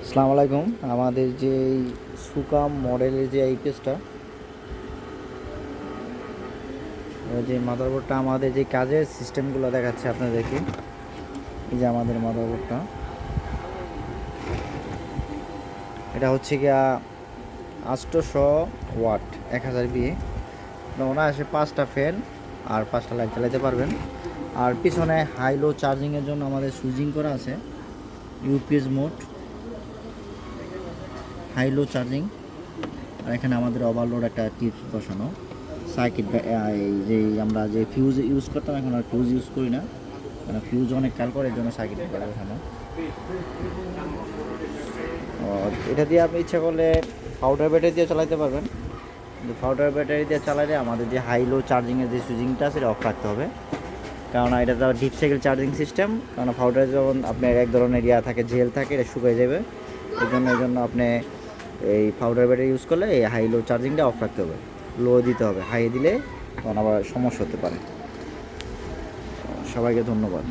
আসসালামু আলাইকুম। আমাদের যে এই সুকাম মডেলের যে আইপিএসটা, যে মাদারবোর্ডটা আমাদের যে কাজের সিস্টেমগুলো দেখাচ্ছে আপনাদেরকে। এই যে আমাদের মাদারবোর্ডটা, এটা হচ্ছে গিয়া 800 ওয়াট 1000 বিএ। অনায়াসে 5টা ফ্যান আর 5টা লাইট চালাতে পারবেন। আর পিছনে হাই লো চার্জিংয়ের জন্য আমাদের সুইচিং করা আছে, UPS mode, high low charging. আর এখানে আমাদের ওভারলোড একটা টিপস বসানো, সার্কিট। এই যে আমরা যে ফিউজ ইউজ করতাম, এখন আর ফিউজ ইউজ করি না, কারণ ফিউজ অনেক কাল করে, এর জন্য সার্কিট ব্রেকার বসানো। এটা দিয়ে আপনি ইচ্ছা করলে পাউডার ব্যাটারি দিয়ে চালাতে পারবেন, কিন্তু পাউডার ব্যাটারি দিয়ে চালালে আমাদের যে হাই লো চার্জিংয়ের যে সুইচিংটা সেটা অফ রাখতে হবে, কারণ এটা তো ডিপ সাইকেল চার্জিং সিস্টেম। কারণ পাউডারে যখন আপনার এক ধরনের থাকে, জেল থাকে, এটা শুকিয়ে যাবে। এই জন্য আপনি এই পাউডার ব্যাটারি ইউজ করলে এই হাই লো চার্জিংটা অফ রাখতে হবে, লো দিতে হবে। হাই দিলে তখন আবার সমস্যা হতে পারে। সবাইকে ধন্যবাদ।